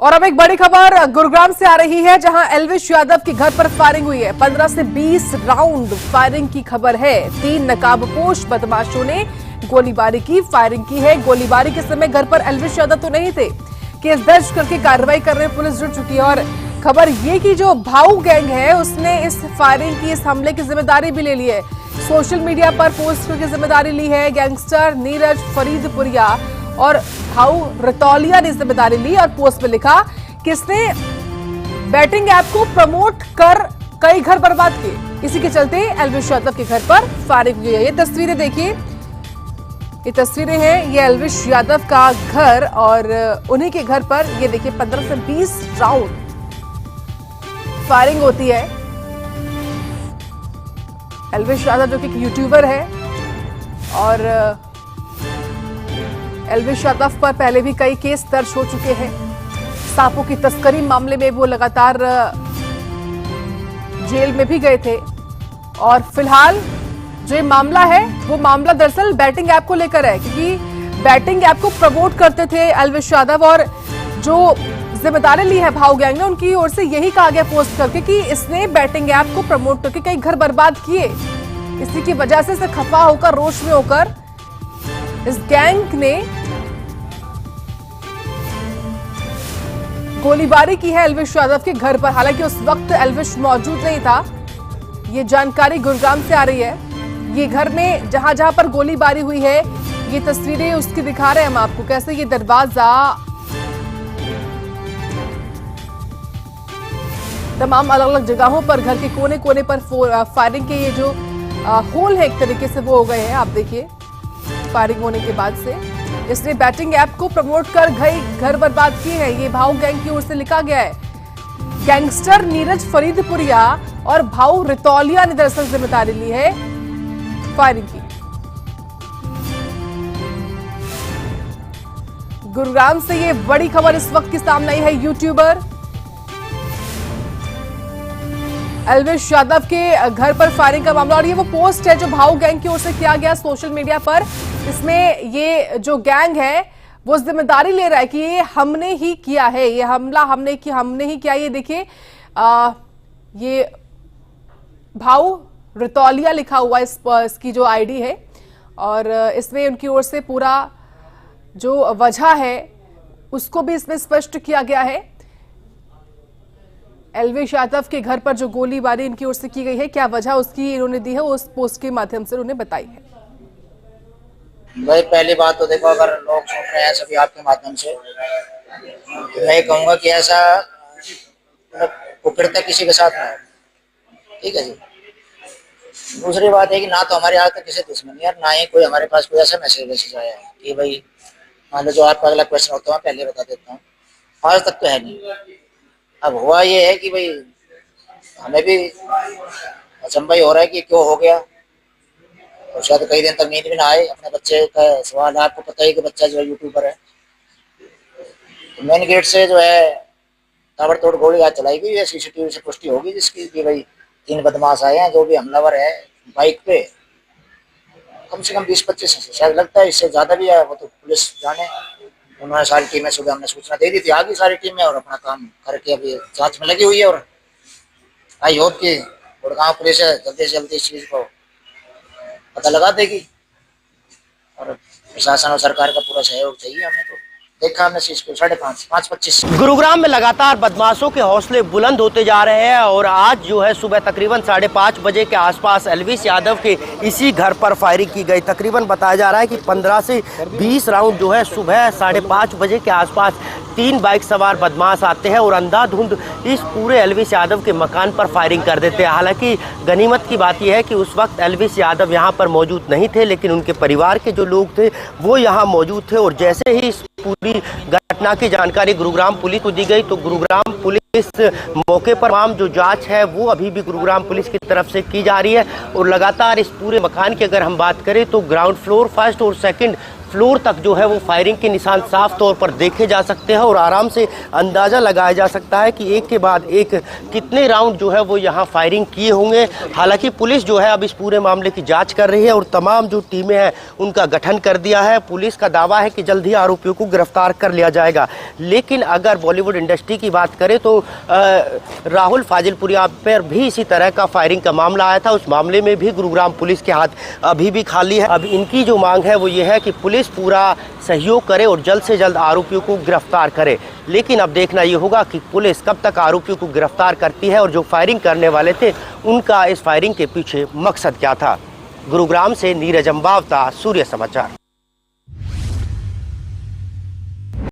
और अब एक बड़ी खबर गुरुग्राम से आ रही है, जहां एल्विश यादव के घर पर फायरिंग हुई है। 15 से 20 राउंड फायरिंग की खबर है। 3 नकाबपोश बदमाशों ने गोलीबारी की, फायरिंग की है। गोलीबारी के समय घर पर एल्विश यादव तो नहीं थे। केस दर्ज करके कार्रवाई कर रहे पुलिस जुट चुकी है। और खबर ये कि जो भाऊ गैंग है उसने इस फायरिंग की, इस हमले की जिम्मेदारी भी ले ली है। सोशल मीडिया पर पोस्ट करके जिम्मेदारी ली है। गैंगस्टर नीरज फरीदपुरिया और भाऊ रतौलिया ने जिम्मेदारी ली और पोस्ट में लिखा कि इसने बैटिंग ऐप को प्रमोट कर कई घर बर्बाद किए। इसी के चलते एल्विश यादव के घर पर फायरिंग हुई है। ये तस्वीरें देखिए, ये तस्वीरें हैं, ये एल्विश यादव का घर और उन्हीं के घर पर ये देखिए 15 से 20 राउंड फायरिंग होती है। एल्विश यादव जो कि एक यूट्यूबर है और एल्विश यादव पर पहले भी कई केस दर्ज हो चुके हैं। सांपों की तस्करी मामले में वो लगातार जेल में भी गए थे। और फिलहाल जो ये मामला है वो मामला दरअसल बैटिंग ऐप को लेकर है, क्योंकि बैटिंग ऐप को प्रमोट करते थे एल्विश यादव और जो जिम्मेदारी ली है भाऊ गैंग ने, उनकी ओर से यही कहा गया पोस्ट करके कि इसने बैटिंग ऐप को प्रमोट करके कई घर बर्बाद किए। इसी की वजह से खफा होकर, रोष में होकर इस गैंग ने गोलीबारी की है एल्विश यादव के घर पर। हालांकि उस वक्त एल्विश मौजूद नहीं था। ये जानकारी गुरुग्राम से आ रही है। ये घर में जहां जहां पर गोलीबारी हुई है, ये तस्वीरें उसकी दिखा रहे हैं हम आपको, कैसे ये दरवाजा, तमाम अलग अलग जगहों पर घर के कोने कोने पर फायरिंग के ये जो होल है एक तरीके से वो हो गए हैं। आप देखिए फायरिंग होने के बाद से इसने बैटिंग ऐप को प्रमोट कर घर बर्बाद किए हैं। ये भाऊ गैंग की ओर से लिखा गया है। गैंगस्टर नीरज फरीदपुरिया और भाऊ रतौलिया ने दरअसल जिम्मेदारी ली है फायरिंग की। गुरुग्राम से ये बड़ी खबर इस वक्त की सामने आई है। यूट्यूबर एल्विश यादव के घर पर फायरिंग का मामला, और ये वो पोस्ट है जो भाऊ गैंग की ओर से किया गया सोशल मीडिया पर। इसमें ये जो गैंग है वो जिम्मेदारी ले रहा है कि ये हमने ही किया है, ये हमला हमने ही किया। ये देखिए ये भाऊ रतौलिया लिखा हुआ इसकी जो आईडी है, और इसमें उनकी ओर से पूरा जो वजह है उसको भी इसमें स्पष्ट किया गया है। एल्विश यादव के घर पर जो गोलीबारी इनकी ओर से की गई है, क्या वजह उसकी इन्होंने दी है, उस पोस्ट के माध्यम से उन्होंने बताई है। भाई पहली बात तो देखो, अगर लोग सुन रहे हैं सभी आपके माध्यम से, तो मैं कहूँगा कि ऐसा कुकड़ता किसी के साथ ना हो, ठीक है जी। दूसरी बात है कि ना तो हमारे आज तक किसी दुश्मनी है, ना ही कोई हमारे पास कोई ऐसा मैसेज आया है कि भाई मान लो जो आपका अगला क्वेश्चन होता है मैं पहले बता देता हूँ, आज तक तो है नहीं। अब हुआ ये है कि भाई हमें भी अचंभा हो रहा है कि क्यों हो गया, और शायद कई दिन तक नींद भी ना आए। अपने बच्चे का सवाल है, आपको पता ही कि बच्चा जो है यूट्यूबर है, तो मेन गेट से जो है ताबड़तोड़ गोली आज चलाई गई है। सीसीटीवी से पुष्टि होगी जिसकी कि भाई 3 बदमाश आए हैं, जो भी हमलावर है बाइक पे, कम से कम 20-25 शायद लगता है, इससे ज्यादा भी है, वो तो पुलिस जाने। उन्होंने सारी टीमें, सुबह हमने सूचना दे दी थी, आगे सारी टीमें और अपना काम करके अभी जांच में लगी हुई है। और आई होप कि गुड़गांव पुलिस है जल्दी से जल्दी इस चीज को पता लगा देगी, और प्रशासन और सरकार का पूरा सहयोग चाहिए हमें। तो देखा हमने चीज को 5:25। गुरुग्राम में लगातार बदमाशों के हौसले बुलंद होते जा रहे हैं और आज जो है सुबह तकरीबन 5:30 बजे के आसपास एल्विश यादव के इसी घर पर फायरिंग की गई। तकरीबन बताया जा रहा है कि 15 से 20 राउंड जो है सुबह 5:30 बजे के आसपास 3 बाइक सवार बदमाश आते हैं और अंधाधुंध इस पूरे एल्विश यादव के मकान पर फायरिंग कर देते हैं। हालांकि गनीमत की बात यह है कि उस वक्त एल्विश यादव यहाँ पर मौजूद नहीं थे, लेकिन उनके परिवार के जो लोग थे वो यहाँ मौजूद थे। और जैसे ही इस पूरी घटना की जानकारी गुरुग्राम पुलिस को दी गई तो गुरुग्राम पुलिस मौके पर तमाम जो जांच है वो अभी भी गुरुग्राम पुलिस की तरफ से की जा रही है। और लगातार इस पूरे मकान की अगर हम बात करें तो ग्राउंड फ्लोर, फर्स्ट और सेकंड फ्लोर तक जो है वो फायरिंग के निशान साफ तौर पर देखे जा सकते हैं और आराम से अंदाज़ा लगाया जा सकता है कि एक के बाद एक कितने राउंड जो है वो यहाँ फायरिंग किए होंगे। हालांकि पुलिस जो है अब इस पूरे मामले की जांच कर रही है और तमाम जो टीमें हैं उनका गठन कर दिया है। पुलिस का दावा है कि जल्द ही आरोपियों को गिरफ्तार कर लिया जाएगा। लेकिन अगर बॉलीवुड इंडस्ट्री की बात करें तो राहुल फाजिलपुरिया पर भी इसी तरह का फायरिंग का मामला आया था। उस मामले में भी गुरुग्राम पुलिस के हाथ अभी भी खाली है। अब इनकी जो मांग है वो ये है कि पुलिस पूरा सहयोग करे और जल्द से जल्द आरोपियों को गिरफ्तार करे। लेकिन अब देखना ये होगा कि पुलिस कब तक आरोपियों को गिरफ्तार करती है और जो फायरिंग करने वाले थे उनका इस फायरिंग के पीछे मकसद क्या था। गुरुग्राम से नीरज अंबावता, सूर्य समाचार।